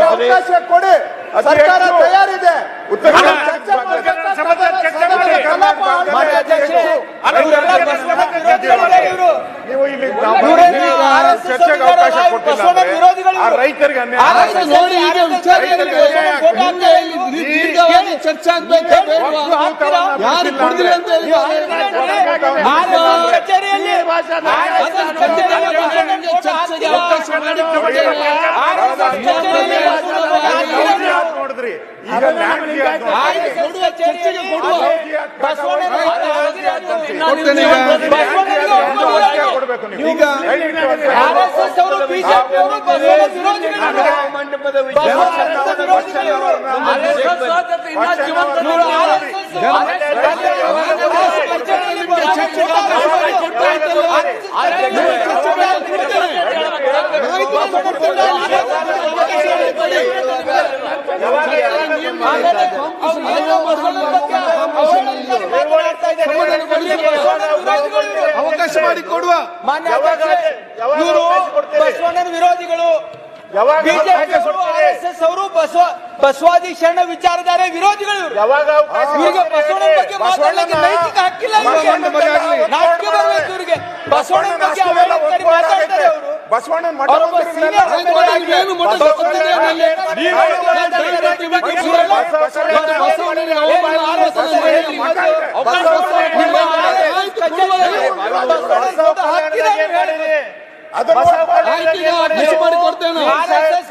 ಅವಕಾಶ ಕೊಡಿ, ಸರ್ಕಾರ ತಯಾರಿದೆ. ನೀವು ಇಲ್ಲಿ ಚರ್ಚೆಗೆ ಅವಕಾಶ ಕೊಟ್ಟಿಲ್ಲ, ರೈತರಿಗೆ ಚರ್ಚೆ ಆಗ್ಬೇಕು. ಯಾರು ಕೊಡಿದ್ರಿ ಅಂತ ಹೇಳಿ ಚರ್ಚೆಗೆ ಅವಕಾಶ ಮಾಡಿ ನೋಡಿದ್ರಿ. ಮಂಟಪದ ಅವಕಾಶ ಮಾಡಿ ಕೊಡುವ ಬಸವಣ್ಣನ ವಿರೋಧಿಗಳು, ಆರ್ಎಸ್ಎಸ್ ಅವರು ಬಸವಾದಿ ಶರಣ ವಿಚಾರಧಾರೆ ವಿರೋಧಿಗಳು. ಇವರಿಗೆ ಬಸವಣ್ಣನ ಬಗ್ಗೆ ಮಾತಾಡಲಿಕ್ಕೆ ನೈತಿಕ ಹಕ್ಕಿಲ್ಲ. ನಾಟಕ ಬರಬೇಕು ಇವರಿಗೆ. ಬಸವಣ್ಣನ ಬಗ್ಗೆ ಮಾತಾಡ್ತಾರೆ ಅವರು. ಬಸವಣ್ಣನ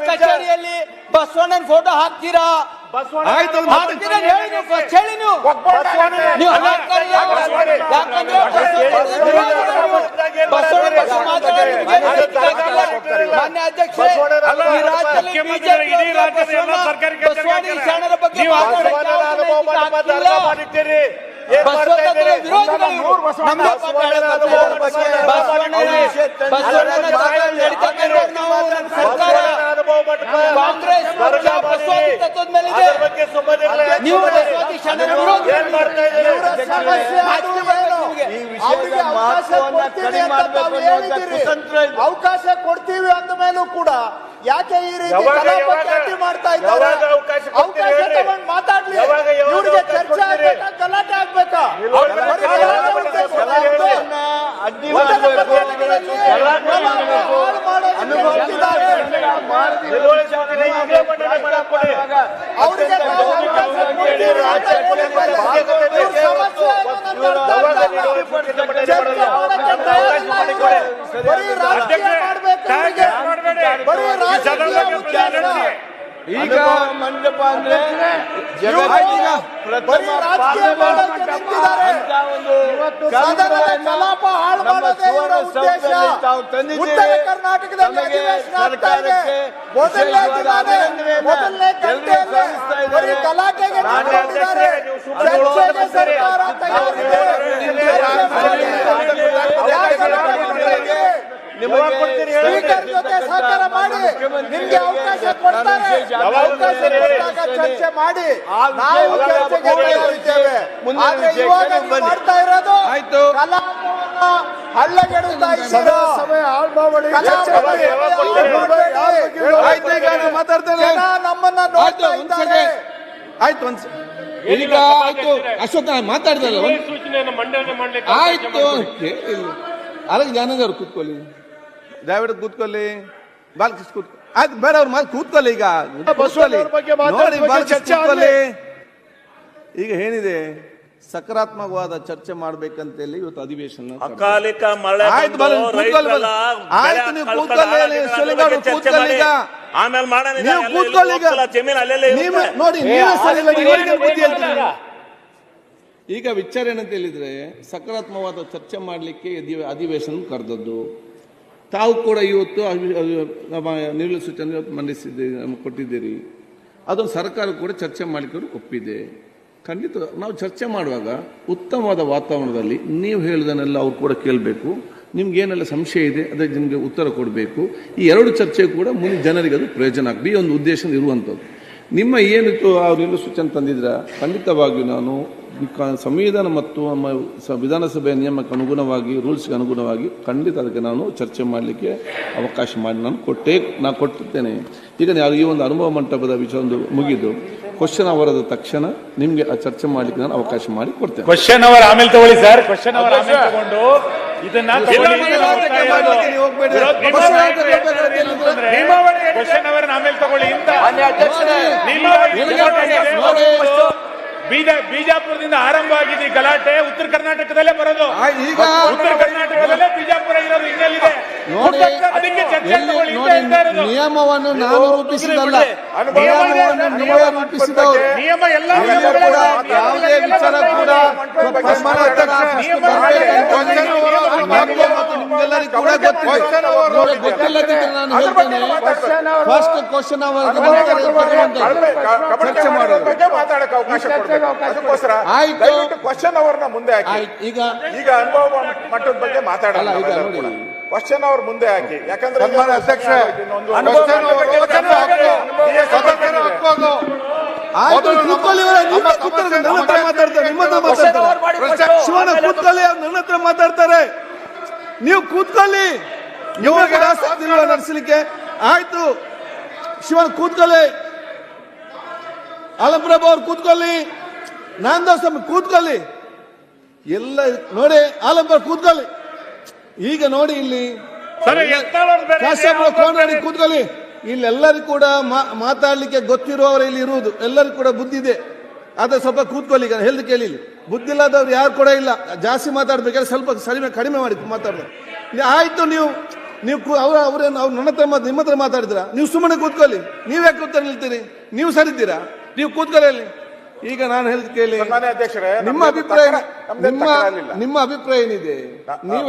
ಕಚೇರಿಯಲ್ಲಿ ಬಸವಣ್ಣನ ಫೋಟೋ ಹಾಕ್ತೀರಾ? ಮಾನ್ಯ ಅಧ್ಯಕ್ಷ, ಶರಣರ ಬಗ್ಗೆ ಕಾಂಗ್ರೆಸ್ ತತ್ವದ ಮೇಲಿದೆ. ನೀವು ಅವಕಾಶ ಕೊಡ್ತೀವಿ ಅಂದ ಮೇಲೂ ಕೂಡ ಯಾಕೆ ಈ ರೀತಿ ಅಡ್ಡಿ ಮಾಡ್ತಾ ಇದ್ದಾರೆ? ಅವಕಾಶ ತಗೊಂಡು ಮಾತಾಡ್ಲಿ. ಇವ್ರಿಗೆ ಚರ್ಚೆ ಆಗ್ಬೇಕಾ, ಗಲಾಟೆ ಆಗ್ಬೇಕಾ? ಅಡ್ಡಿ ಮಾಡಬೇಕು, ಈಗ ಮಂಟಪ ಅಂದ್ರೆ ಕಲಾಪ ಹಾಳು ಮಾಡೋದೇ ಇವರ ಉದ್ದೇಶ. ಉತ್ತರ ಕರ್ನಾಟಕದಲ್ಲಿ ಅಧಿವೇಶನ ಆಗ್ತಾ ಇದೆ. ಮೊದಲನೇ ಗಂಟೆಯಲ್ಲಿ ಬರೀ ಗಲಾಟೆಗೆ ನಿಂತಿದ್ದಾರೆ. ಚರ್ಚೆಗೆ ಸರ್ಕಾರ ತಯಾರಿದೆ. ಸ್ಪೀಕರ್ ಜೊತೆ ಸಹಕಾರ ಮಾಡಿ, ನಿಮ್ಗೆ ಅವಕಾಶ ಕೊಡ್ತಾರೆ. ಅವಕಾಶ ಕೊಟ್ಟಾಗ ಚರ್ಚೆ ಮಾಡಿ, ನಾವು ಚರ್ಚೆಗೆ ತಯಾರಿದ್ದೇವೆ. ಆದ್ರೆ ಇವಾಗ ನೀವು ಮಾಡ್ತಾ ಇರೋದು ಹಳ್ಳಗೆಡುತ್ತಾ ಇದ್ದೀರಾ. ನಮ್ಮನ್ನ ನೋಡ್ತಾ ಇದ್ದಾರೆ. ಆಯ್ತು ಈಗ ಆಯ್ತು, ಅಶೋಕ್ ಮಾತಾಡಿದಲ್ಲ, ಆಯ್ತು. ಅಲ್ಲ ಜ್ಞಾನದವ್ರು ಕೂತ್ಕೊಳ್ಳಿ, ದಯವಿಟ್ಟು ಕೂತ್ಕೊಳ್ಳಿ, ಬಾಲಕೃಷ್ಣ ಕೂತ್ಕೊಳ್ಳಿ. ಆಯ್ತು, ಬೇರೆ ಅವ್ರ ಮಾತು ಕೂತ್ಕೊಳ್ಳಿ. ಈಗ ನೋಡಿ ಕೂತ್ಕೊಳ್ಳಿ. ಈಗ ಏನಿದೆ, ಸಕಾರಾತ್ಮಕವಾದ ಚರ್ಚೆ ಮಾಡ್ಬೇಕಂತೇಳಿ ಇವತ್ತು ಅಧಿವೇಶನ. ಅಕಾಲಿಕ ಮಳೆ ಆಯ್ತು, ಆಯ್ತು, ನೀವು ಕೂತ್ಕೊಳ್ಳಿ. ಕೂತ್ಕೊಳ್ಳಿ, ಆಮೇಲೆ ಮಾಡೋಣ. ನೀವು ಕೂತ್ಕೊಳ್ಳಿ. ಈಗ ನೋಡಿ, ಬುದ್ಧಿ ಹೇಳ್ತೀರಾ. ಈಗ ವಿಚಾರ ಏನಂತ ಹೇಳಿದ್ರೆ, ಸಕಾರಾತ್ಮಕವಾದ ಚರ್ಚೆ ಮಾಡಲಿಕ್ಕೆ ಅಧಿವೇಶನ ಕರೆದದ್ದು. ತಾವು ಕೂಡ ಇವತ್ತು ನಮ್ಮ ನಿಲುವು ಸೂಚನೆ ಕೊಟ್ಟಿದ್ದೀರಿ. ಅದೊಂದು ಸರ್ಕಾರ ಕೂಡ ಚರ್ಚೆ ಮಾಡಲಿಕ್ಕೆ ಒಪ್ಪಿದೆ. ಖಂಡಿತ ನಾವು ಚರ್ಚೆ ಮಾಡುವಾಗ ಉತ್ತಮವಾದ ವಾತಾವರಣದಲ್ಲಿ ನೀವು ಹೇಳಿದನ್ನೆಲ್ಲ ಅವ್ರು ಕೂಡ ಕೇಳಬೇಕು. ನಿಮ್ಗೇನೆಲ್ಲ ಸಂಶಯ ಇದೆ ಅದಕ್ಕೆ ನಿಮಗೆ ಉತ್ತರ ಕೊಡಬೇಕು. ಈ ಎರಡು ಚರ್ಚೆ ಕೂಡ ಮುಂದೆ ಜನರಿಗೆ ಅದು ಪ್ರಯೋಜನ ಆಗಲಿ, ಒಂದು ಉದ್ದೇಶ ಇರುವಂಥದ್ದು. ನಿಮ್ಮ ಏನಿತ್ತು ಅವ್ರು ನಿಲುವು ಸೂಚನೆ ತಂದಿದ್ರ, ಖಂಡಿತವಾಗಿಯೂ ನಾನು ಸಂವಿಧಾನ ಮತ್ತು ನಮ್ಮ ವಿಧಾನಸಭೆಯ ನಿಯಮಕ್ಕೆ ಅನುಗುಣವಾಗಿ ರೂಲ್ಸ್ಗೆ ಅನುಗುಣವಾಗಿ ಖಂಡಿತ ಅದಕ್ಕೆ ನಾನು ಚರ್ಚೆ ಮಾಡಲಿಕ್ಕೆ ಅವಕಾಶ ಮಾಡಿ ನಾನು ಕೊಟ್ಟಿದ್ದೇನೆ. ಈಗ ಈ ಒಂದು ಅನುಭವ ಮಂಟಪದ ವಿಷಯ ಒಂದು ಮುಗಿದು ಕ್ವಶನ್ ಅವರದ ತಕ್ಷಣ ನಿಮಗೆ ಆ ಚರ್ಚೆ ಮಾಡಲಿಕ್ಕೆ ನಾನು ಅವಕಾಶ ಮಾಡಿ ಕೊಡ್ತೇನೆ. ಕ್ವಶನ್ ಅವರ್ ಆಮೇಲೆ ತಗೊಳ್ಳಿ ಸರ್. ಕ್ವಶನ್ ಅವರ್ ಆಮೇಲೆ ತಗೊಂಡು ಇದನ್ನ ಕ್ವಶನ್ ಅವರ್ ಆಮೇಲೆ ತಗೊಳ್ಳಿ ಅಂತ ಬಿಜಾಪುರದಿಂದ ಆರಂಭ ಆಗಿದೆ ಗಲಾಟೆ. ಉತ್ತರ ಕರ್ನಾಟಕದಲ್ಲೇ ಬರೋದು. ಈಗ ಉತ್ತರ ಕರ್ನಾಟಕದಲ್ಲೇ ಬಿಜಾಪುರ ಇರೋದು ಇನ್ನೆಲ್ಲಿದೆ? ಅದಕ್ಕೆ ಚರ್ಚೆ ತಗೊಳ್ಳಿ ಅಂತ ಹೇಳ್ತಾ ಇರೋದು. ನಿಯಮವನ್ನು ನಾನು ರೂಪಿಸಿದಲ್ಲ, ನಿಯಮವನ್ನು ನೀವೇ ರೂಪಿಸಿದವರು. ನಿಯಮ ಎಲ್ಲ ಯಾವುದೇ ವಿಚಾರ ಕೂಡ ನಿಮ್ಗೆಲ್ಲರಿಗೂ ಕೂಡ ಗೊತ್ತಿಲ್ಲದಿದ್ದರೆ ನಾನು ಹೇಳ್ತೇನೆ. ಫಸ್ಟ್ ಕ್ವಶನ್ ಅವರ್ ಚರ್ಚೆ ಮಾಡೋದು. ಆಯ್ತು, ಕ್ವಶನ್ ಅವರ್ನ ಮುಂದೆ ಹಾಕಿ. ಈಗ ಅನುಭವ ಮಟ್ಟದ ಬಗ್ಗೆ ಮಾತಾಡಲ್ಲ. ಈಗ ನೋಡಿ, ಕ್ವಶನ್ ಅವರ್ ಮುಂದೆ ಹಾಕಿ. ಯಾಕಂದ್ರೆ ಅಧ್ಯಕ್ಷ ಆಯ್ತು, ಕೂತ್ಕೊಳ್ಳಿ. ನಿಮ್ಮ ಕೂತ್ಕೊಳ್ಳಿ, ನನ್ನ ಹತ್ರ ಮಾತಾಡ್ತಾರೆ, ನಿಮ್ಮ ಹತ್ರ ಮಾತಾಡ್ತಾರೆ. ಶಿವನ ಕೂತ್ಕೊಳ್ಳಿ, ಅವ್ರು ನನ್ನ ಹತ್ರ ಮಾತಾಡ್ತಾರೆ. ನೀವು ಕೂತ್ಕೊಳ್ಳಿ, ಇವ್ರಿಗೆ ಆಸಕ್ತಿ ಇಲ್ವಾ ನಡೆಸಲಿಕ್ಕೆ? ಆಯ್ತು, ಶಿವನ್ ಕೂತ್ಕೊಳ್ಳಿ, ಆಲಂಪ್ರಭು ಅವ್ರು ಕೂತ್ಕೊಳ್ಳಿ, ನಾಂದೋಸ್ವಾಮಿ ಕೂತ್ಕೊಳ್ಳಿ, ಎಲ್ಲ ನೋಡಿ, ಆಲಂಪ್ರಭು ಕೂತ್ಕೊಳ್ಳಿ. ಈಗ ನೋಡಿ, ಇಲ್ಲಿ ಕಾಶ್ಯಪ ಕೋನರಾಡಿ ಕೂತ್ಕೊಳ್ಳಿ. ಇಲ್ಲೆಲ್ಲರಿಗೂ ಕೂಡ ಮಾತಾಡ್ಲಿಕ್ಕೆ ಗೊತ್ತಿರುವವರು ಇಲ್ಲಿ ಇರುವುದು, ಎಲ್ಲರಿಗೂ ಕೂಡ ಬುದ್ಧಿ ಇದೆ. ಆದ್ರೆ ಸ್ವಲ್ಪ ಕೂತ್ಕೊಳ್ಳಿ. ಈಗ ಹೇಳ್ದು ಕೇಳಿ, ಬುದ್ಧಿ ಇಲ್ಲದವ್ರು ಯಾರು ಕೂಡ ಇಲ್ಲ. ಜಾಸ್ತಿ ಮಾತಾಡ್ಬೇಕಾದ್ರೆ ಸ್ವಲ್ಪ ಕಡಿಮೆ ಮಾಡಿ ಮಾತಾಡೋದು. ಆಯ್ತು, ನೀವು ಅವ್ರೇನು ಅವ್ರು ನನ್ನ ಹತ್ರ ನಿಮ್ಮ ಹತ್ರ ಮಾತಾಡಿದ್ರ? ನೀವು ಸುಮ್ಮನೆ ಕೂತ್ಕೊಳ್ಳಿ. ನೀವ್ ಯಾಕೆ ಕೂತ್ಕೊಂಡು ನಿಲ್ತೀರಿ? ನೀವು ಸರಿದ್ದೀರಾ? ನೀವು ಕೂತ್ಕೊಳ್ಳಿ. ಈಗ ನಾನು ಹೇಳಿದ ಕೇಳಿ, ನಿಮ್ಮ ಅಭಿಪ್ರಾಯ ಏನಿದೆ? ನೀವು